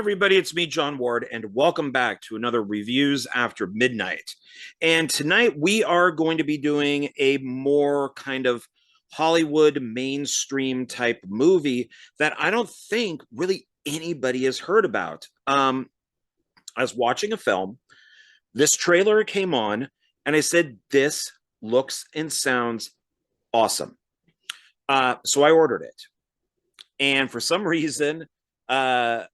everybody, it's me, John Ward, and welcome back to another Reviews After Midnight. And tonight we are going to be doing a more kind of Hollywood mainstream type movie that I don't think really anybody has heard about. I was watching a film, this trailer came on, and I said, this looks and sounds awesome. So I ordered it. And for some reason, uh,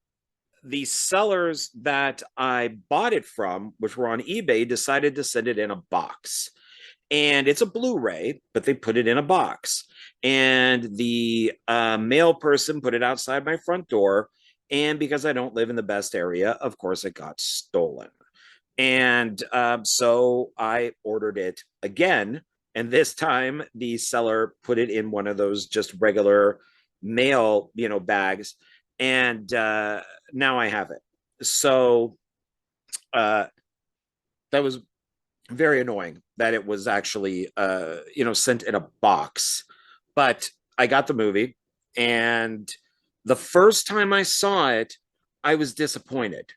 the sellers that I bought it from, which were on eBay, decided to send it in a box. And it's a Blu-ray, but they put it in a box. And the mail person put it outside my front door. And because I don't live in the best area, of course, it got stolen. And so I ordered it again. And this time the seller put it in one of those just regular mail, bags. And now I have it. So that was very annoying that it was actually, sent in a box. But I got the movie, and the first time I saw it, I was disappointed.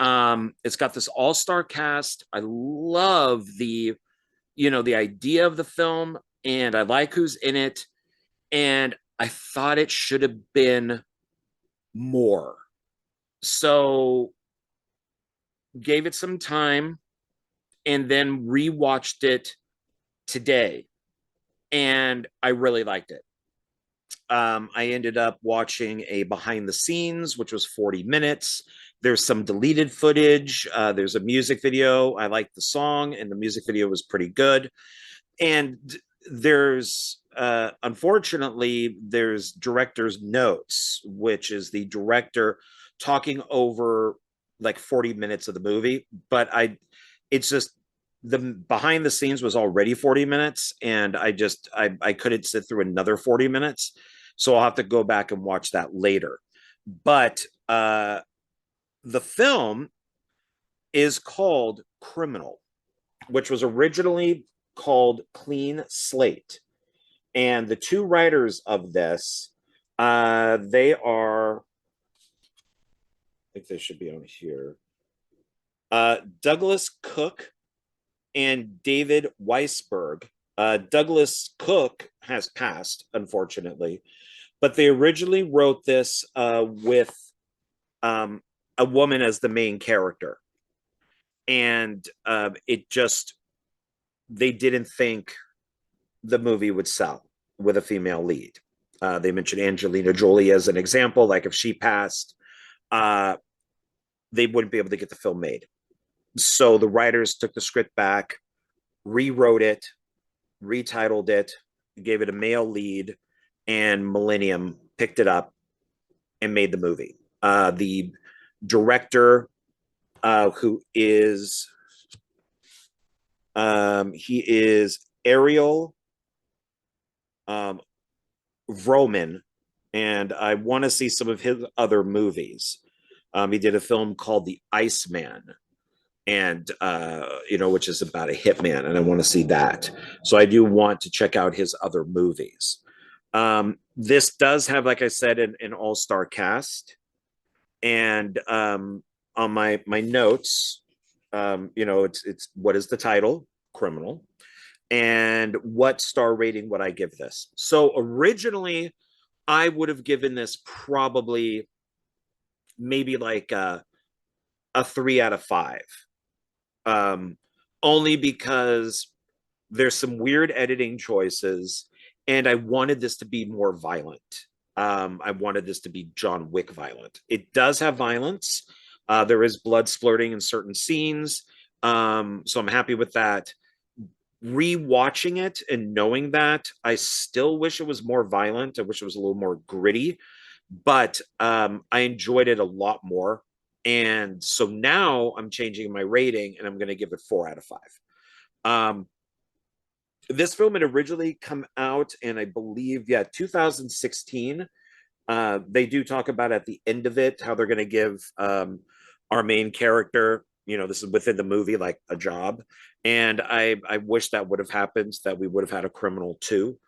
It's got this all-star cast. I love the idea of the film, and I like who's in it. And I thought it should have been more. So gave it some time and then rewatched it today. And I really liked it. I ended up watching a behind the scenes, which was 40 minutes. There's some deleted footage. There's a music video. I liked the song, and the music video was pretty good. And there's unfortunately there's director's notes, which is the director talking over like 40 minutes of the movie. But it's just, the behind the scenes was already 40 minutes, and I couldn't sit through another 40 minutes, so I'll have to go back and watch that later. But the film is called Criminal, which was originally called Clean Slate. And the two writers of this, they are, I think they should be on here, Douglas Cook and David Weisberg. Douglas Cook has passed, unfortunately, but they originally wrote this with a woman as the main character. And they didn't think the movie would sell with a female lead. They mentioned Angelina Jolie as an example. Like, if she passed, they wouldn't be able to get the film made. So the writers took the script back, rewrote it, retitled it, gave it a male lead, and Millennium picked it up and made the movie. The director, who is he is Ariel Vroman, and I want to see some of his other movies. He did a film called The Iceman, and which is about a hitman, and I want to see that. So I do want to check out his other movies. This does have, like I said, an all-star cast, and on my notes, it's what is the title? Criminal. And what star rating would I give this? So originally, I would have given this probably maybe like a 3 out of 5. Only because there's some weird editing choices, and I wanted this to be more violent. I wanted this to be John Wick violent. It does have violence. There is blood splurting in certain scenes. So I'm happy with that. Rewatching it and knowing that, I still wish it was more violent. I wish it was a little more gritty, but I enjoyed it a lot more. And so now I'm changing my rating, and I'm going to give it 4 out of 5. This film had originally come out in, I believe, 2016. They do talk about at the end of it how they're going to give our main character, this is within the movie, like a job. And I wish that would have happened, that we would have had a Criminal 2.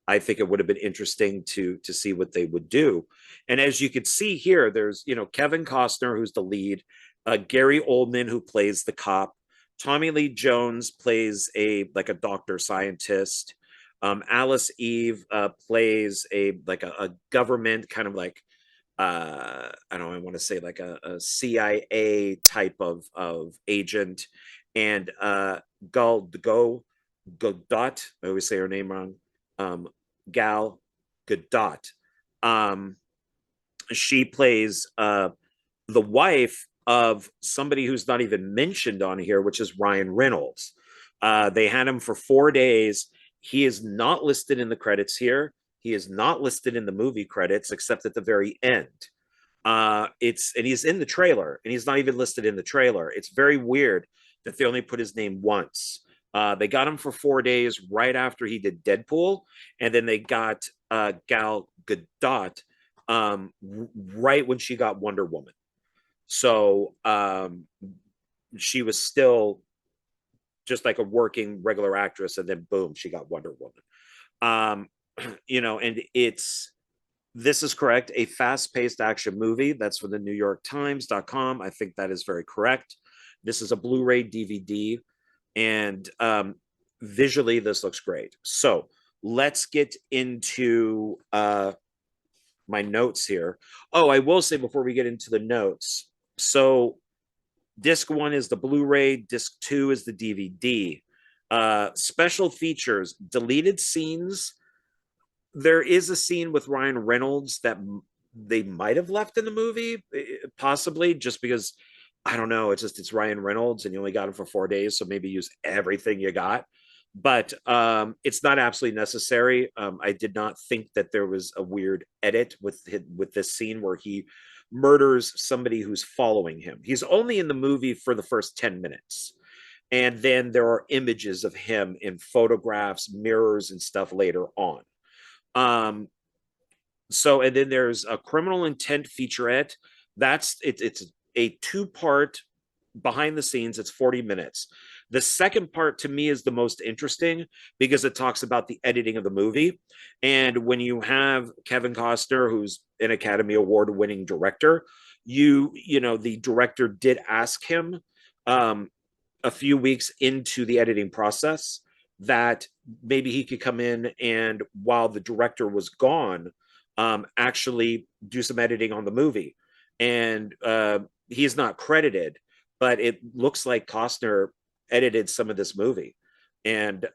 I think it would have been interesting to see what they would do. And as you could see here, there's Kevin Costner, who's the lead, Gary Oldman, who plays the cop, Tommy Lee Jones plays a doctor scientist, Alice Eve plays a government kind of I don't know, I want to say like a CIA type of agent, and Go Godot. I always say her name wrong. Gal Gadot. Um, she plays the wife of somebody who's not even mentioned on here, which is Ryan Reynolds. They had him for 4 days. He is not listed in the credits here. He is not listed in the movie credits except at the very end. And he's in the trailer, and he's not even listed in the trailer. It's very weird that they only put his name once. They got him for 4 days right after he did Deadpool, and then they got Gal Gadot right when she got Wonder Woman. So she was still just like a working regular actress, and then boom, she got Wonder Woman. And this is correct, a fast-paced action movie. That's from the New York Times.com. I think that is very correct. This is a Blu-ray DVD, and visually this looks great. So let's get into my notes here. Oh, I will say before we get into the notes, so disc 1 is the Blu-ray, disc 2 is the DVD. Special features, deleted scenes. There is a scene with Ryan Reynolds that they might have left in the movie, possibly just because, I don't know, it's Ryan Reynolds and you only got him for 4 days, so maybe use everything you got. But it's not absolutely necessary. I did not think that there was a weird edit with this scene where he murders somebody who's following him. He's only in the movie for the first 10 minutes. And then there are images of him in photographs, mirrors, and stuff later on. And then there's a criminal intent featurette. It's a 2-part behind the scenes. It's 40 minutes. The second part to me is the most interesting because it talks about the editing of the movie. And when you have Kevin Costner, who's an Academy Award winning director, the director did ask him a few weeks into the editing process that maybe he could come in and while the director was gone, actually do some editing on the movie. And he's not credited, but it looks like Costner edited some of this movie, and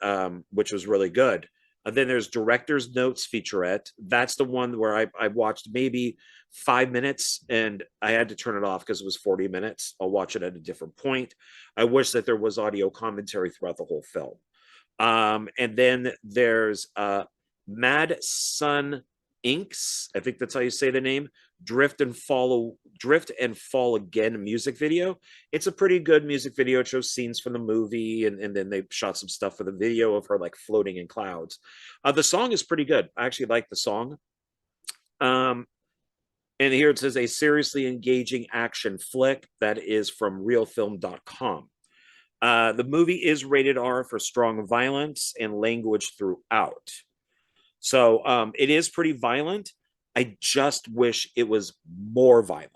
which was really good. And then there's director's notes featurette. That's the one where I watched maybe 5 minutes and I had to turn it off because it was 40 minutes. I'll watch it at a different point. I wish that there was audio commentary throughout the whole film. And then there's Mad Sun Inks. I think that's how you say the name. Drift and Fall Again music video. It's a pretty good music video. It shows scenes from the movie, and then they shot some stuff for the video of her like floating in clouds. The song is pretty good. I actually like the song. And here it says a seriously engaging action flick that is from realfilm.com. The movie is rated R for strong violence and language throughout. So it is pretty violent. I just wish it was more violent.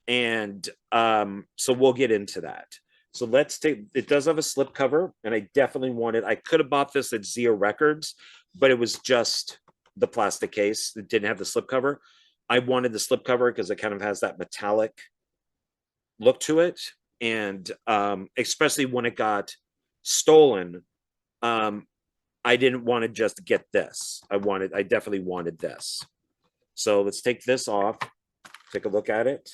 And so we'll get into that. So let's take, it does have a slipcover, and I definitely wanted, I could have bought this at Zia Records, but it was just the plastic case. It didn't have the slipcover. I wanted the slipcover because it kind of has that metallic look to it. And especially when it got stolen, I didn't want to just get this. I definitely wanted this. So let's take this off, take a look at it.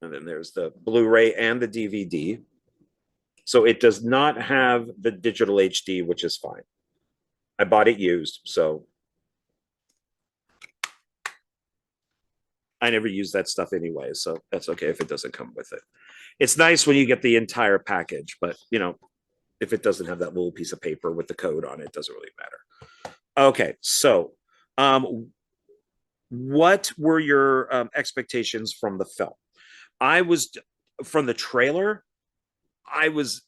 And then there's the Blu-ray and the DVD. So it does not have the digital HD, which is fine. I bought it used, so I never use that stuff anyway, so that's okay if it doesn't come with it. It's nice when you get the entire package, but if it doesn't have that little piece of paper with the code on it, it doesn't really matter. Okay, so what were your expectations from the film? From the trailer, I was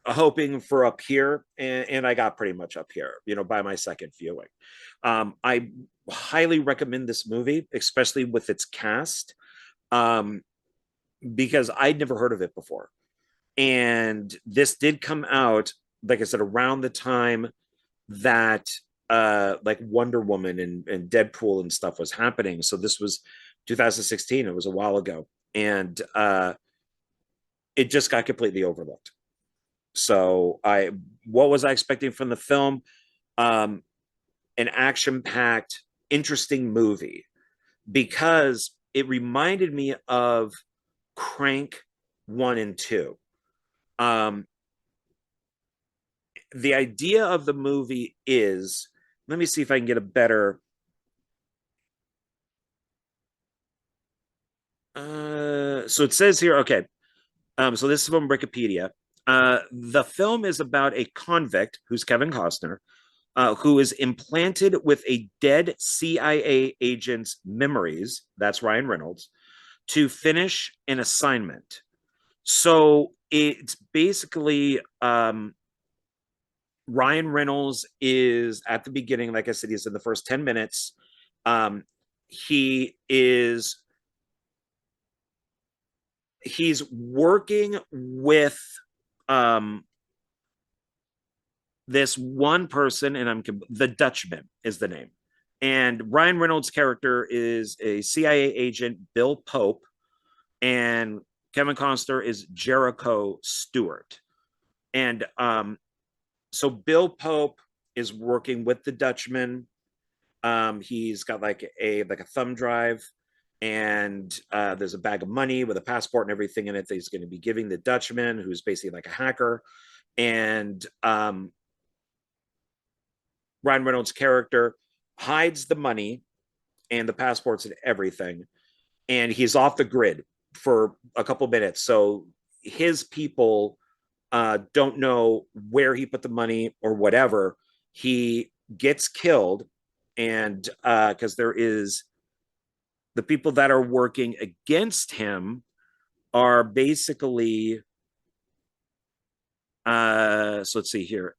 hoping for up here, and I got pretty much up here, by my second viewing. I highly recommend this movie, especially with its cast, um, because I'd never heard of it before. And this did come out, like I said, around the time that like Wonder Woman and Deadpool and stuff was happening. So this was 2016. It was a while ago. And it just got completely overlooked. So what was I expecting from the film? Um, an action-packed, interesting movie because it reminded me of Crank 1 and 2. Um, the idea of the movie is, let me see if I can get a better so it says here, okay. So this is from Wikipedia. The film is about a convict who's Kevin Costner, who is implanted with a dead CIA agent's memories. That's Ryan Reynolds to finish an assignment. So it's basically Ryan Reynolds is at the beginning, like I said, he's in the first 10 minutes. He is he's working with um this one person, and the Dutchman is the name. And Ryan Reynolds' character is a CIA agent, Bill Pope, and Kevin Costner is Jericho Stewart. And so Bill Pope is working with the Dutchman. He's got like a thumb drive, and there's a bag of money with a passport and everything in it that he's going to be giving the Dutchman, who's basically like a hacker. And Ryan Reynolds' character hides the money and the passports and everything, and he's off the grid for a couple minutes. So his people don't know where he put the money or whatever. He gets killed, and because there is the people that are working against him are basically so let's see here,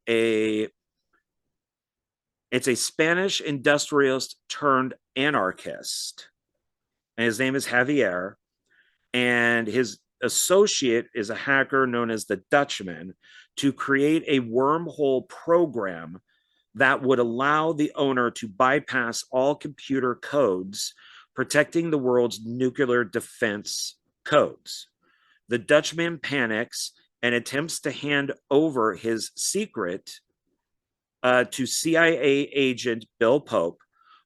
it's a Spanish industrialist turned anarchist, and his name is Javier, and his associate is a hacker known as the Dutchman to create a wormhole program that would allow the owner to bypass all computer codes, protecting the world's nuclear defense codes. The Dutchman panics and attempts to hand over his secret to CIA agent Bill Pope.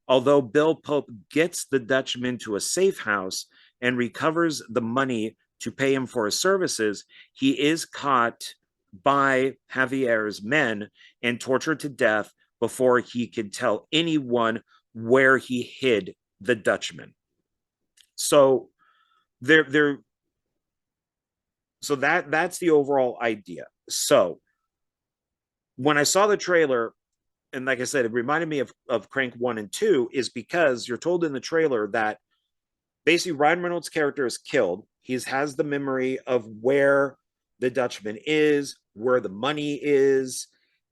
Although Bill Pope gets the Dutchman to a safe house and recovers the money to pay him for his services, he is caught by Javier's men and tortured to death before he could tell anyone where he hid the Dutchman. So there so that's the overall idea. So when I saw the trailer, and like I said, it reminded me of Crank 1 and 2, is because you're told in the trailer that basically Ryan Reynolds' character is killed. He has the memory of where the Dutchman is, where the money is,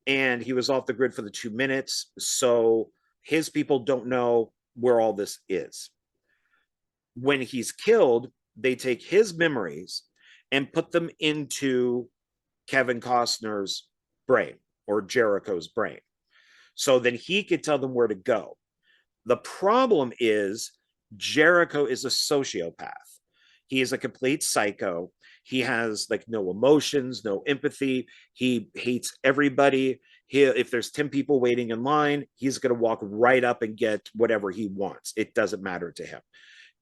and he was off the grid for the 2 minutes. So his people don't know where all this is. When he's killed, they take his memories and put them into Kevin Costner's brain or Jericho's brain. So then he could tell them where to go. The problem is Jericho is a sociopath. He is a complete psycho. He has like no emotions, no empathy. He hates everybody. If there's 10 people waiting in line, he's going to walk right up and get whatever he wants. It doesn't matter to him.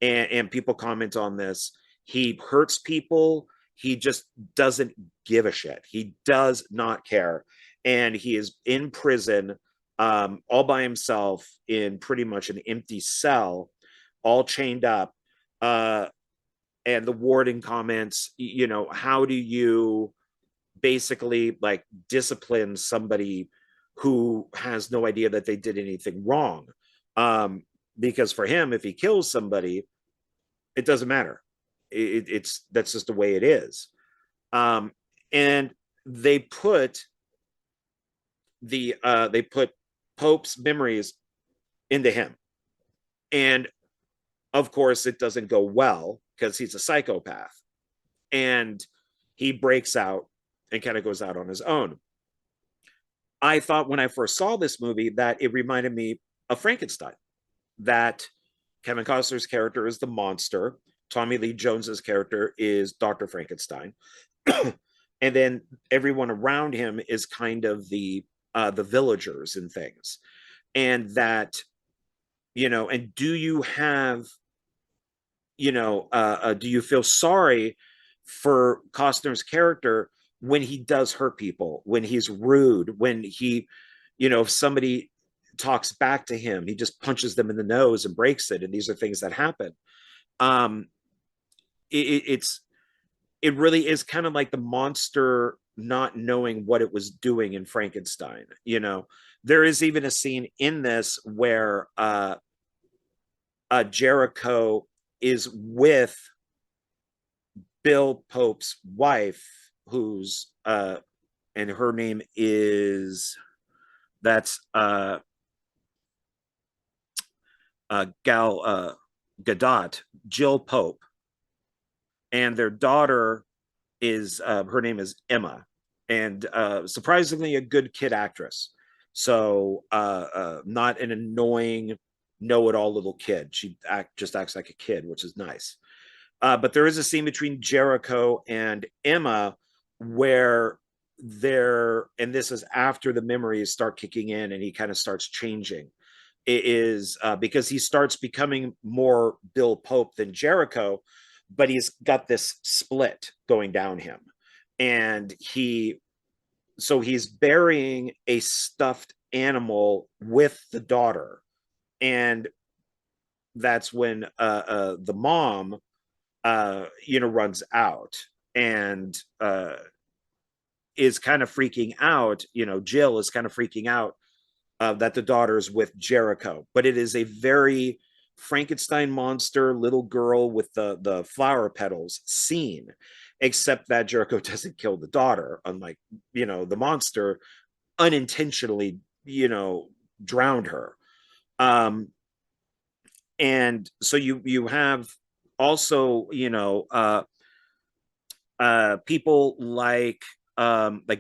And people comment on this. He hurts people. He just doesn't give a shit. He does not care. And he is in prison all by himself in pretty much an empty cell, all chained up. And the warden comments, how do you basically like discipline somebody who has no idea that they did anything wrong? Because for him, if he kills somebody, it doesn't matter. It's that's just the way it is. And they put they put Pope's memories into him, and of course it doesn't go well because he's a psychopath, and he breaks out and kind of goes out on his own. I thought when I first saw this movie that it reminded me of Frankenstein, that Kevin Costner's character is the monster, Tommy Lee Jones's character is Dr. Frankenstein, and then everyone around him is kind of the villagers and things. And that, and do you have, do you feel sorry for Costner's character when he does hurt people, when he's rude, when he, if somebody talks back to him, he just punches them in the nose and breaks it. And these are things that happen. Um, it's it really is kind of like the monster not knowing what it was doing in Frankenstein. There is even a scene in this where Jericho is with Bill Pope's wife, who's and her name is that's Gal Gadot, Jill Pope, and their daughter is her name is Emma, and surprisingly a good kid actress. So not an annoying know-it-all little kid. Just acts like a kid, which is nice. But there is a scene between Jericho and Emma where and this is after the memories start kicking in and he kind of starts changing. It is because he starts becoming more Bill Pope than Jericho, but he's got this split going down him. And he's burying a stuffed animal with the daughter. And that's when the mom runs out and is kind of freaking out. Jill is kind of freaking out that the daughter's with Jericho, but it is a very Frankenstein monster little girl with the flower petals scene, except that Jericho doesn't kill the daughter, unlike the monster unintentionally drowned her. And so you have also people like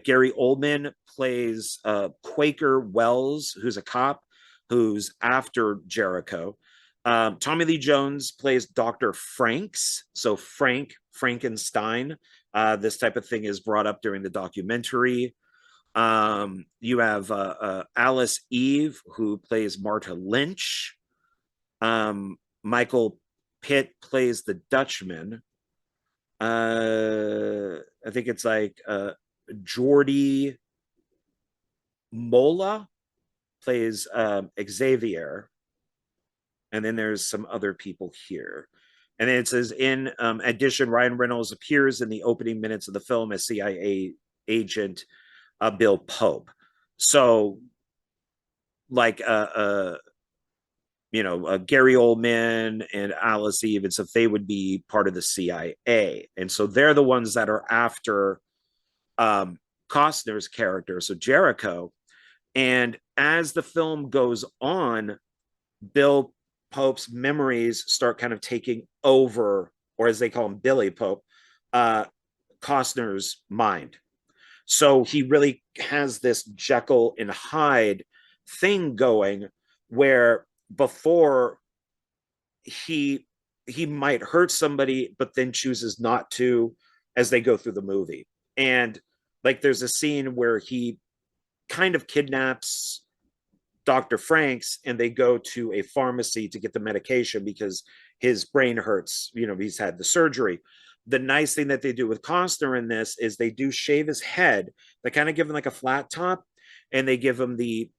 Gary Oldman plays Quaker Wells, who's a cop who's after Jericho. Tommy Lee Jones plays Dr. Franks, so Frankenstein. This type of thing is brought up during the documentary. You have Alice Eve, who plays Martha Lynch. Michael Pitt plays the Dutchman. I think it's like Jordi Mola plays Xavier, and then there's some other people here. And then it says, in addition, Ryan Reynolds appears in the opening minutes of the film as CIA agent Bill Pope. So, like, Gary Oldman and Alice Eve, and so they would be part of the CIA. And so they're the ones that are after Costner's character, so Jericho. And as the film goes on, Bill Pope's memories start kind of taking over, or as they call him, Billy Pope, Costner's mind. So he really has this Jekyll and Hyde thing going where before he might hurt somebody, but then chooses not to as they go through the movie. And like there's a scene where he kind of kidnaps Dr. Franks and they go to a pharmacy to get the medication because his brain hurts. He's had the surgery. The nice thing that they do with Costner in this is they do shave his head. They kind of give him like a flat top and they give him the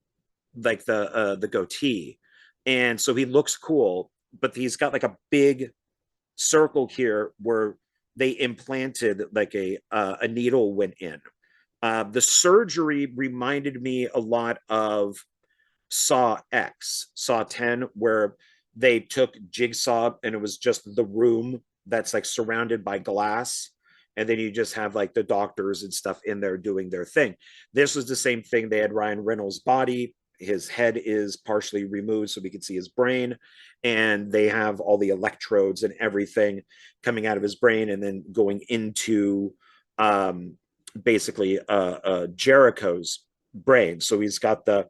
goatee. And so he looks cool, but he's got like a big circle here where they implanted like a needle went in. The surgery reminded me a lot of Saw X, Saw 10, where they took Jigsaw and it was just the room that's like surrounded by glass and then you just have like the doctors and stuff in there doing their thing. This was the same thing. They had Ryan Reynolds' body. His head is partially removed so we can see his brain, and they have all the electrodes and everything coming out of his brain and then going into basically Jericho's brain. So he's got the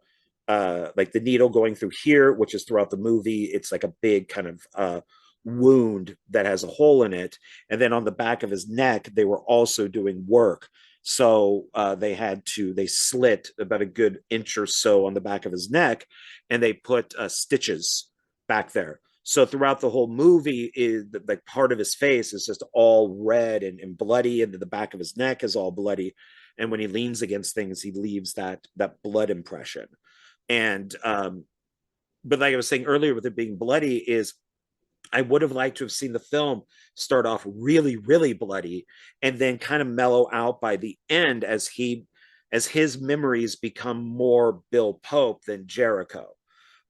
like the needle going through here, which is throughout the movie. It's like a big kind of wound that has a hole in it. And then on the back of his neck, they were also doing work. So they slit about a good inch or so on the back of his neck, and they put stitches back there. So throughout the whole movie, is like part of his face is just all red and bloody, and the back of his neck is all bloody. And when he leans against things, he leaves that blood impression. And but like I was saying earlier, with it being bloody, is I would have liked to have seen the film start off really, really bloody and then kind of mellow out by the end as his memories become more Bill Pope than Jericho.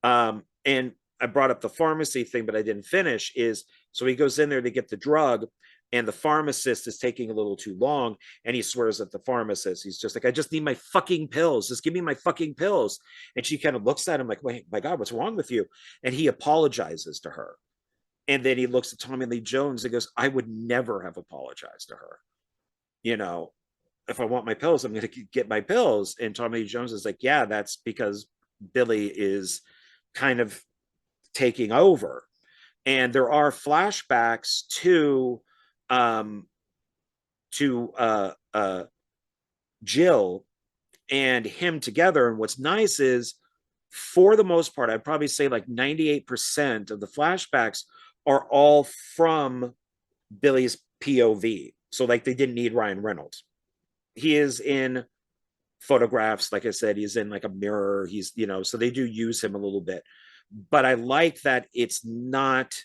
And I brought up the pharmacy thing, but I didn't finish. Is so he goes in there to get the drug, and the pharmacist is taking a little too long, and he swears at the pharmacist. He's just like, I just need my fucking pills. Just give me my fucking pills. And she kind of looks at him like, wait, my God, what's wrong with you? And he apologizes to her. And then he looks at Tommy Lee Jones and goes, I would never have apologized to her. You know, if I want my pills, I'm going to get my pills. And Tommy Lee Jones is like, yeah, that's because Billy is kind of taking over. And there are flashbacks um, to Jill and him together. And what's nice is, for the most part, I'd probably say like 98% of the flashbacks are all from Billy's POV. So like they didn't need Ryan Reynolds. He is in photographs, like I said, he's in like a mirror. He's, so they do use him a little bit. But I like that it's not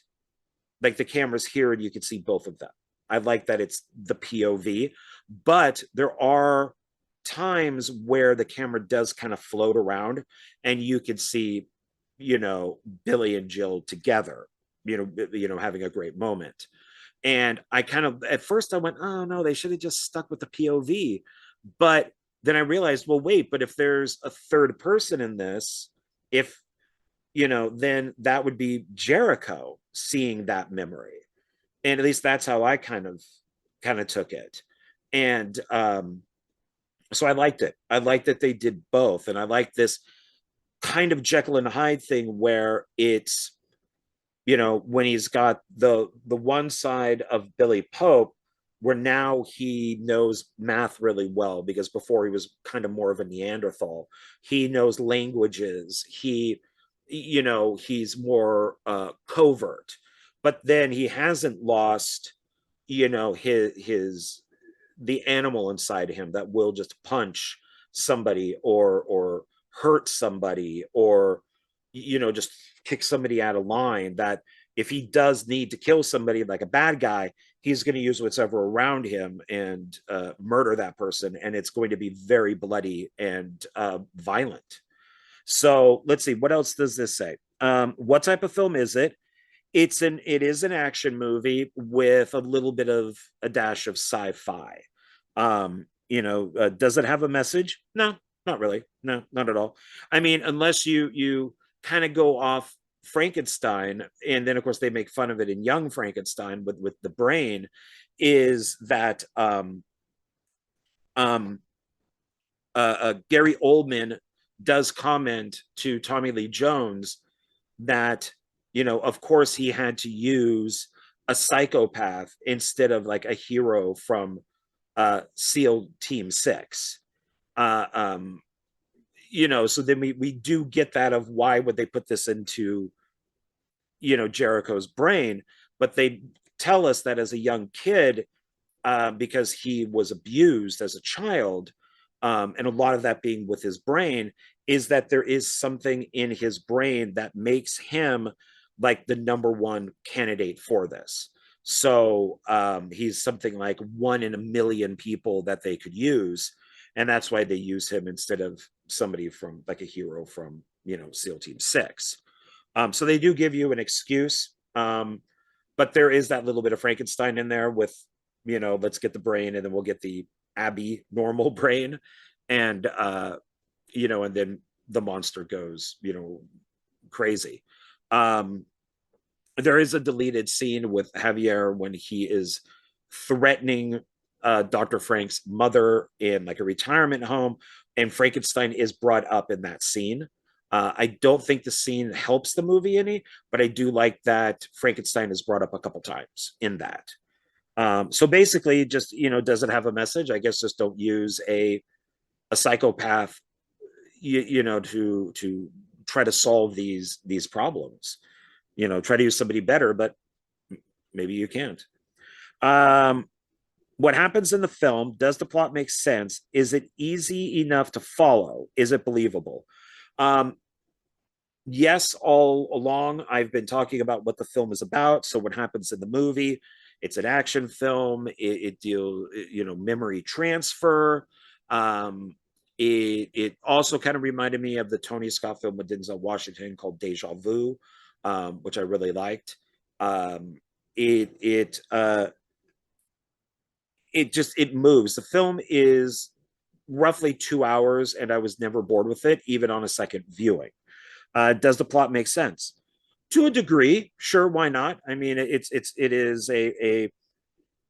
like the camera's here and you can see both of them. I like that it's the POV, but there are times where the camera does kind of float around and you can see, Billy and Jill together, having a great moment. And I kind of, at first I went, oh no, they should have just stuck with the POV. But then I realized, well, wait, but if there's a third person in this, if, then that would be Jericho seeing that memory. And at least that's how I kind of took it. And so I liked it. I liked that they did both. And I like this kind of Jekyll and Hyde thing where it's, when he's got the one side of Billy Pope, where now he knows math really well, because before he was kind of more of a Neanderthal. He knows languages. He's more covert, but then he hasn't lost, his the animal inside him that will just punch somebody or hurt somebody, or just kick somebody out of line. That if he does need to kill somebody like a bad guy, he's going to use what's ever around him and murder that person, and it's going to be very bloody and violent. So let's see, what else does this say? What type of film is it? It is an action movie with a little bit of a dash of sci-fi. Does it have a message? No, not really. No, not at all. I mean, unless you kind of go off Frankenstein, and then of course they make fun of it in Young Frankenstein with the brain, is that Gary Oldman does comment to Tommy Lee Jones that, of course he had to use a psychopath instead of like a hero from SEAL Team 6. So then we do get that of why would they put this into, Jericho's brain, but they tell us that as a young kid, because he was abused as a child, and a lot of that being with his brain, is that there is something in his brain that makes him like the number one candidate for this. So he's something like one in a million people that they could use. And that's why they use him instead of somebody from like a hero from, SEAL Team 6. So they do give you an excuse. But there is that little bit of Frankenstein in there with let's get the brain and then we'll get the Abby normal brain. And, and then the monster goes, crazy. Um, there is a deleted scene with Javier when he is threatening Dr. Frank's mother in like a retirement home, and Frankenstein is brought up in that scene. I don't think the scene helps the movie any, but I do like that Frankenstein is brought up a couple times in that. So basically, just does it have a message? I guess just don't use a psychopath, to try to solve these problems. Try to use somebody better, but maybe you can't. Um, what happens in the film? Does the plot make sense? Is it easy enough to follow? Is it believable? Um, yes, all along I've been talking about what the film is about. So what happens in the movie? It's an action film. It deals, memory transfer. Um, it also kind of reminded me of the Tony Scott film with Denzel Washington called Deja Vu, which I really liked. Um, it it uh, it moves. The film is roughly 2 hours, and I was never bored with it, even on a second viewing. Does the plot make sense? To a degree, sure, why not? I mean, it is a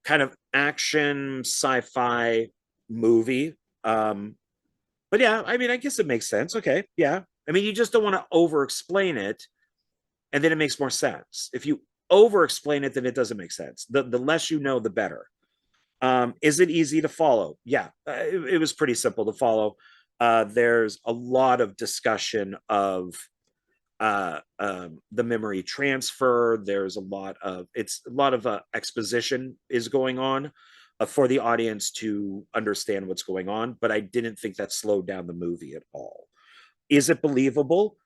kind of action sci-fi movie. But yeah, I mean, I guess it makes sense. Okay, yeah. I mean, you just don't want to over-explain it, and then it makes more sense. If you over-explain it, then it doesn't make sense. The less you know, the better. Is it easy to follow? Yeah, it was pretty simple to follow. There's a lot of discussion of the memory transfer. There's a lot of exposition is going on for the audience to understand what's going on, but I didn't think that slowed down the movie at all. Is it believable?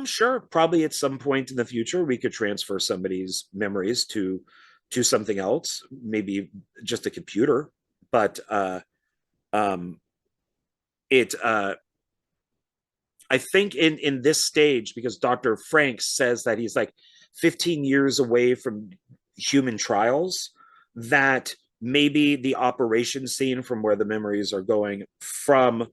Sure, probably at some point in the future we could transfer somebody's memories to something else, maybe just a computer. But um it I think in this stage, because Dr. Frank says that he's like 15 years away from human trials, that maybe the operation scene from where the memories are going from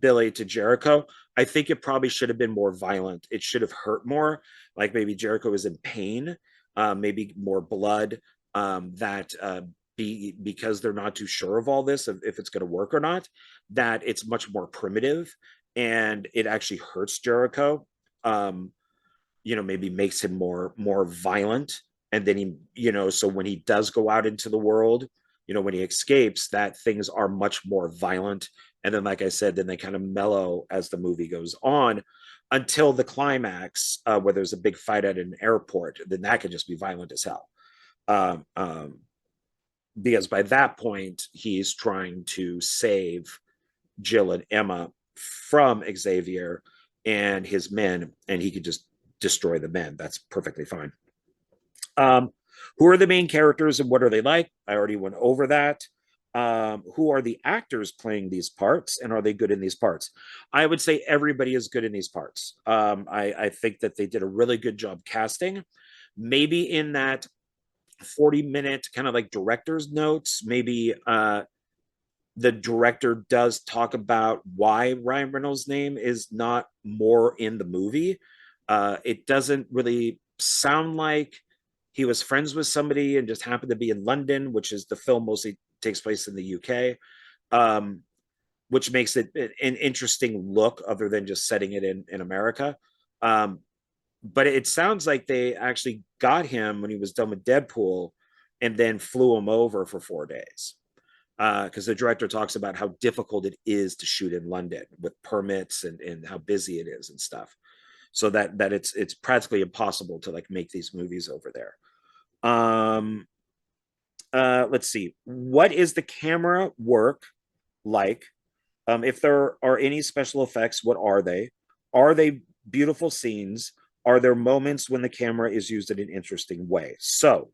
Billy to Jericho, I think it probably should have been more violent. It should have hurt more. Like maybe Jericho is in pain, maybe more blood. That because they're not too sure of all this, if it's going to work or not, that it's much more primitive and it actually hurts Jericho. Um, maybe makes him more violent, and then so when he does go out into the world, when he escapes, that things are much more violent. And then, like I said, then they kind of mellow as the movie goes on until the climax, where there's a big fight at an airport. Then that can just be violent as hell. Um, um, because by that point, he's trying to save Jill and Emma from Xavier and his men, and he could just destroy the men. That's perfectly fine. Um, who are the main characters and what are they like? I already went over that. Who are the actors playing these parts and are they good in these parts? I would say everybody is good in these parts. I think that they did a really good job casting. Maybe in that 40-minute kind of like director's notes, maybe the director does talk about why Ryan Reynolds' name is not more in the movie. It doesn't really sound like he was friends with somebody and just happened to be in London, which is the film mostly takes place in the UK, um, which makes it an interesting look other than just setting it in America. Um, but it sounds like they actually got him when he was done with Deadpool and then flew him over for 4 days, because the director talks about how difficult it is to shoot in London with permits and how busy it is and stuff. So that it's practically impossible to like make these movies over there. Um, let's see. What is the camera work like? If there are any special effects, what are they? Are they beautiful scenes? Are there moments when the camera is used in an interesting way? So,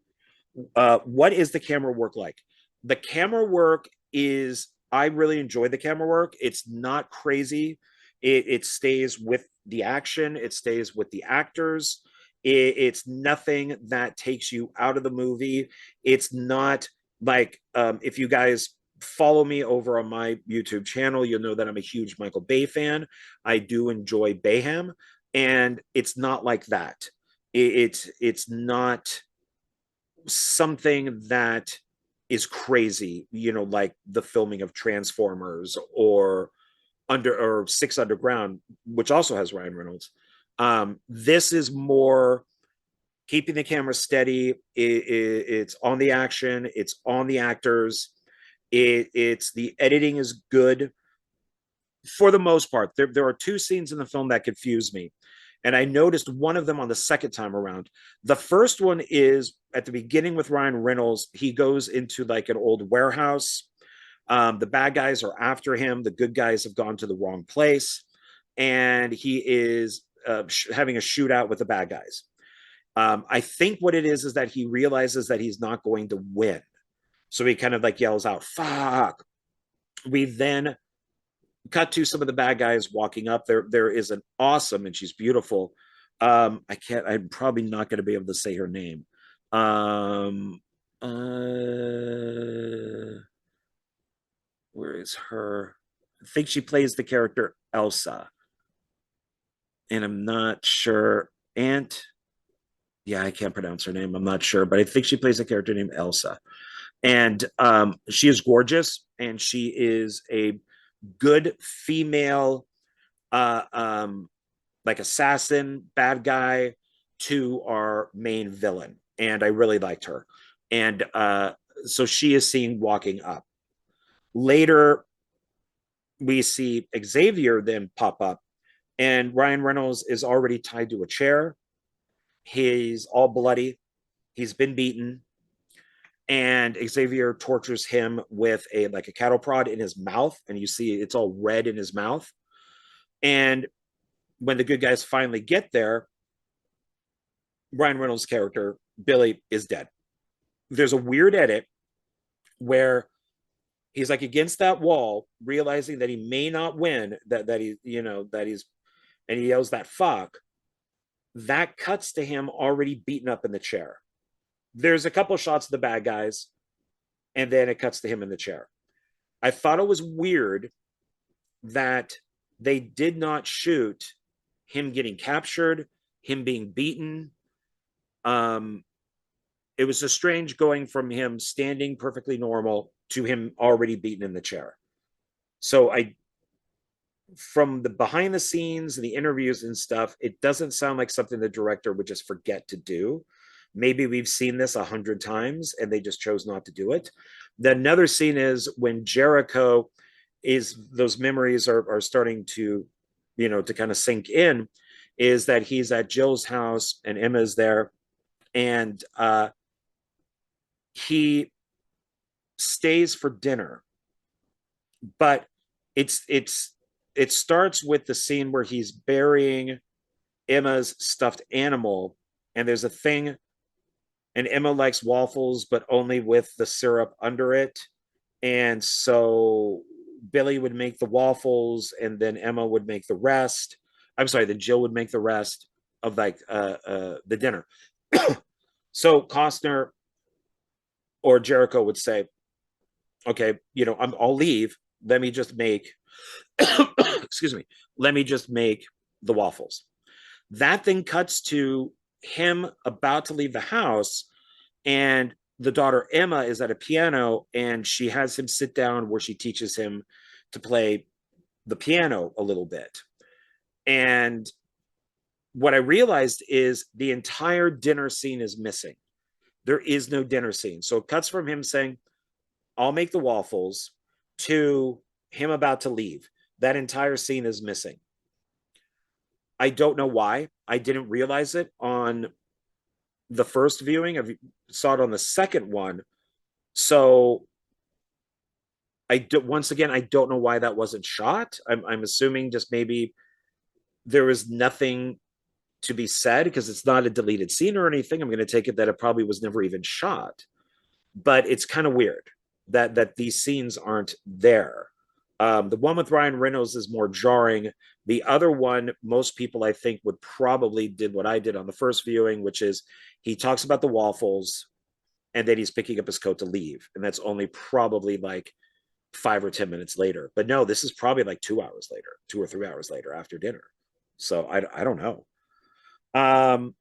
what is the camera work like? The camera work is, I really enjoy the camera work. It's not crazy. It stays with the action, it stays with the actors. It's nothing that takes you out of the movie. It's not like if you guys follow me over on my YouTube channel, you'll know that I'm a huge Michael Bay fan. I do enjoy Bayham, and it's not like that. It's not something that is crazy, like the filming of Transformers or Six Underground, which also has Ryan Reynolds. This is more keeping the camera steady. It's on the action. It's on the actors. It's the editing is good for the most part. There are two scenes in the film that confuse me, and I noticed one of them on the second time around. The first one is at the beginning with Ryan Reynolds. He goes into like an old warehouse. The bad guys are after him. The good guys have gone to the wrong place, and he is having a shootout with the bad guys. I think what it is that he realizes that he's not going to win. So he kind of like yells out, fuck. We then cut to some of the bad guys walking up. There is an awesome, and she's beautiful. I'm probably not going to be able to say her name. Where is her? I think she plays the character Elsa. And I'm not sure. Aunt, yeah, I can't pronounce her name. I'm not sure, but I think she plays a character named Elsa. And she is gorgeous, and she is a good female, uh, um, like assassin, bad guy to our main villain. And I really liked her. And so she is seen walking up. Later, we see Xavier then pop up, and Ryan Reynolds is already tied to a chair. He's all bloody. He's been beaten, and Xavier tortures him with a cattle prod in his mouth, and you see it's all red in his mouth. And when the good guys finally get there, Ryan Reynolds' character Billy is dead. There's a weird edit where he's like against that wall, realizing that he may not win, that he that he's, and he yells that fuck. That cuts to him already beaten up in the chair. There's a couple shots of the bad guys, and then it cuts to him in the chair. I thought it was weird that they did not shoot him getting captured, him being beaten. It was a strange going from him standing perfectly normal to him already beaten in the chair. So from the behind the scenes and the interviews and stuff, it doesn't sound like something the director would just forget to do. Maybe we've seen this 100 times and they just chose not to do it. Then another scene is when Jericho is, those memories are starting to, to kind of sink in, is that he's at Jill's house and Emma's there, and he stays for dinner. But it starts with the scene where he's burying Emma's stuffed animal, and there's a thing, and Emma likes waffles, but only with the syrup under it. And so Billy would make the waffles, and then Emma would make the rest. I'm sorry, then Jill would make the rest of like the dinner. So Costner or Jericho would say, "Okay, I'll leave. Let me just make, excuse me, let me just make the waffles." That then cuts to him about to leave the house, and the daughter Emma is at a piano, and she has him sit down where she teaches him to play the piano a little bit. And what I realized is the entire dinner scene is missing. There is no dinner scene. So it cuts from him saying, "I'll make the waffles," to him about to leave. That entire scene is missing. I don't know why. I didn't realize it on the first viewing. I saw it on the second one. So once again, I don't know why that wasn't shot. I'm assuming just maybe there was nothing to be said because it's not a deleted scene or anything. I'm going to take it that it probably was never even shot. But it's kind of weird that these scenes aren't there. The one with Ryan Reynolds is more jarring. The other one, most people I think would probably did what I did on the first viewing, which is he talks about the waffles, and then he's picking up his coat to leave, and that's only probably like 5 or 10 minutes later. But no, this is probably like 2 hours later, 2 or 3 hours later after dinner. So I don't know. Um,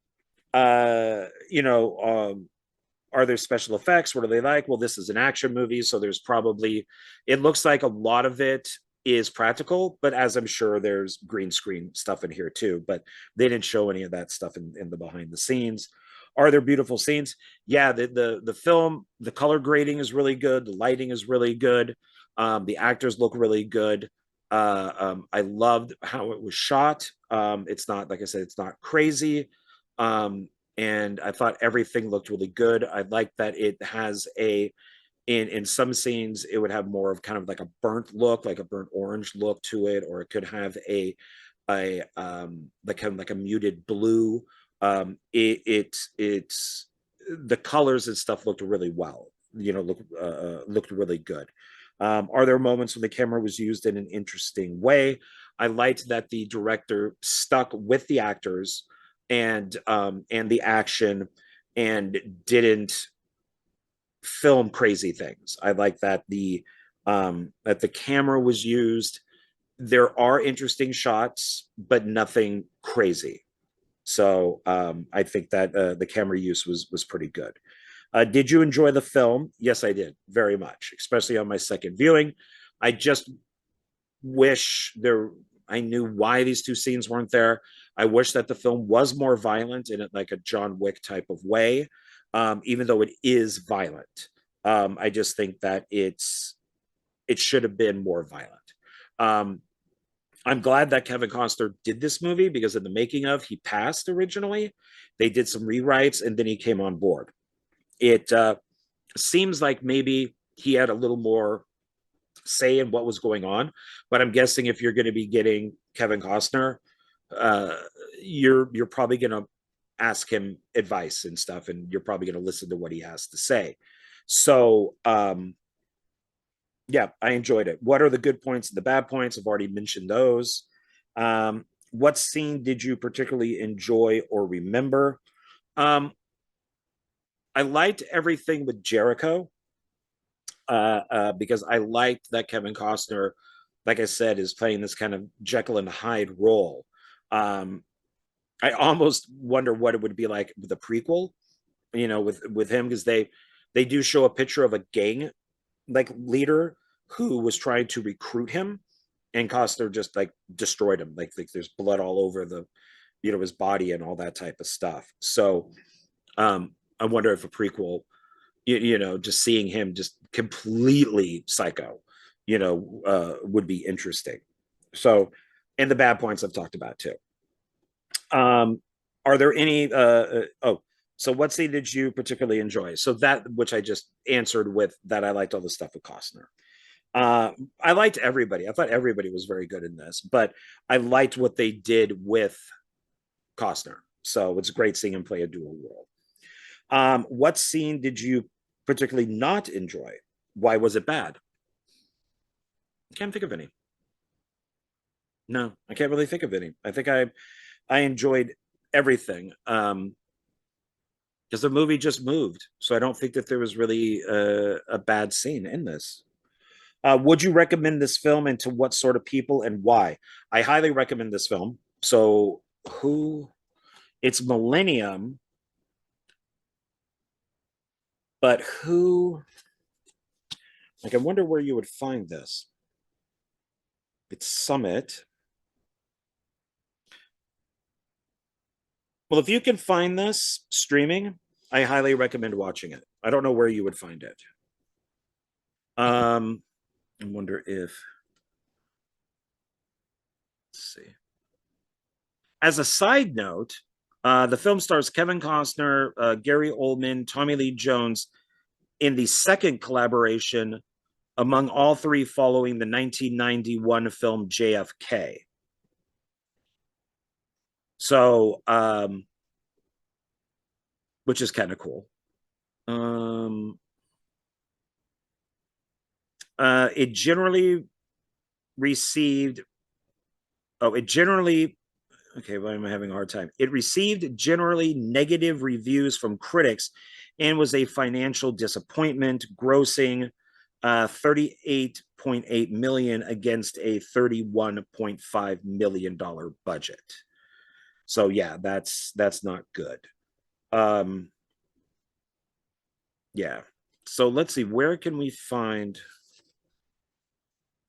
you know, are there special effects? What are they like? Well, this is an action movie, so there's probably, it looks like a lot of it is practical, but as I'm sure there's green screen stuff in here too, but they didn't show any of that stuff in the behind the scenes. Are there beautiful scenes? Yeah, the film, the color grading is really good, the lighting is really good, the actors look really good. I loved how it was shot. It's not, like I said, it's not crazy. Um, and I thought everything looked really good. I like that it has in some scenes it would have more of kind of like a burnt look, like a burnt orange look to it, or it could have a like kind of like a muted blue. It's the colors and stuff looked really well. Looked really good. Are there moments when the camera was used in an interesting way? I liked that the director stuck with the actors and the action and didn't film crazy things. I like that the camera was used. There are interesting shots, but nothing crazy. So I think that the camera use was pretty good. Did you enjoy the film? Yes, I did very much, especially on my second viewing. I just wish there I knew why these two scenes weren't there. I wish that the film was more violent in like a John Wick type of way, even though it is violent. I just think that it should have been more violent. Um, I'm glad that Kevin Costner did this movie because in the making of, he passed originally. They did some rewrites and then he came on board. It seems like maybe he had a little more say in what was going on. But I'm guessing if you're going to be getting Kevin Costner, uh, you're probably going to ask him advice and stuff, and you're probably going to listen to what he has to say. So yeah, I enjoyed it. What are the good points and the bad points? I've already mentioned those. What scene did you particularly enjoy or remember? Um, I liked everything with Jericho because I liked that Kevin Costner, like I said, is playing this kind of Jekyll and Hyde role. Um, I almost wonder what it would be like with the prequel, with him because they do show a picture of a gang like leader who was trying to recruit him, and Costner just like destroyed him. Like there's blood all over his body and all that type of stuff. So I wonder if a prequel just seeing him just completely psycho, would be interesting. So, and the bad points I've talked about too. Um, are there any? Oh, so what scene did you particularly enjoy? So that which I just answered with that I liked all the stuff with Costner. I liked everybody. I thought everybody was very good in this, but I liked what they did with Costner. So it's great seeing him play a dual role. What scene did you particularly not enjoy? Why was it bad? I can't think of any. No, I can't really think of any. I think I enjoyed everything because the movie just moved. So I don't think that there was really a bad scene in this. Would you recommend this film and to what sort of people and why? I highly recommend this film. So who? It's Millennium, but who? Like, I wonder where you would find this. It's Summit. Well, if you can find this streaming, I highly recommend watching it. I don't know where you would find it. I wonder if, let's see. As a side note, the film stars Kevin Costner, Gary Oldman, Tommy Lee Jones in the second collaboration among all three following the 1991 film JFK. So, which is kind of cool. Um, it generally received, oh, it generally, okay, well, I'm having a hard time. It received generally negative reviews from critics and was a financial disappointment, grossing 38.8 million against a 31.5 million dollar budget. So yeah, that's not good. Um, yeah. So let's see, where can we find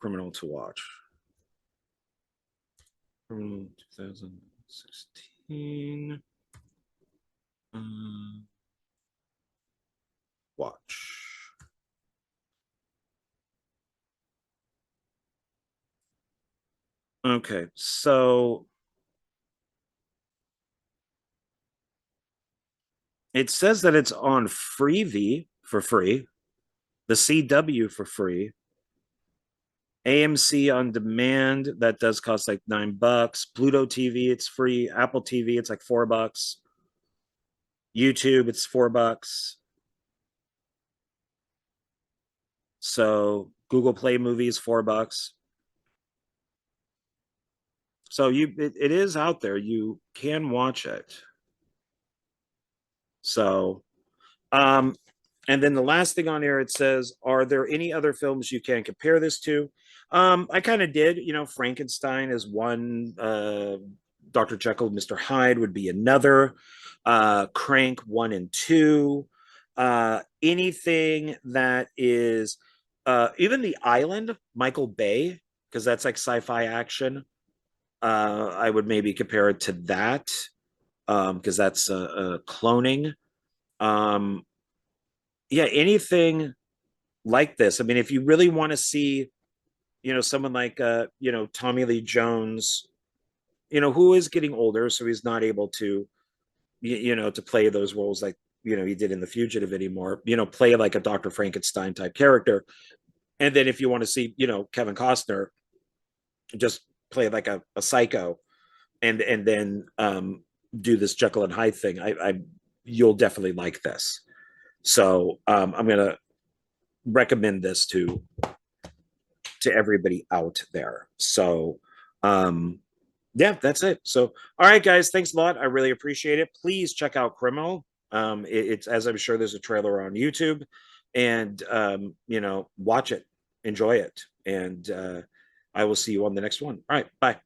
Criminal to watch? 2016. Watch. Okay, so it says that it's on Freevee for free, the CW for free, AMC on demand that does cost like $9, Pluto TV it's free, Apple TV it's like $4, YouTube it's $4. So Google Play Movies $4. So it is out there. You can watch it. So and then the last thing on here, it says, are there any other films you can compare this to? I kind of did, Frankenstein is one, Dr. Jekyll, Mr. Hyde would be another, Crank 1 and 2, anything that is, even The Island, Michael Bay, because that's like sci-fi action. I would maybe compare it to that, because that's cloning. Um, yeah, anything like this. I mean, if you really want to see, someone like Tommy Lee Jones, who is getting older, so he's not able to, to play those roles like he did in The Fugitive anymore. Play like a Dr. Frankenstein type character. And then if you want to see, Kevin Costner, just play like a psycho, and then do this Jekyll and Hyde thing. I you'll definitely like this. So I'm gonna recommend this to everybody out there. So yeah, that's it. So all right, guys, thanks a lot. I really appreciate it. Please check out Criminal. It's, as I'm sure there's a trailer on YouTube, and watch it, enjoy it, and I will see you on the next one. All right, bye.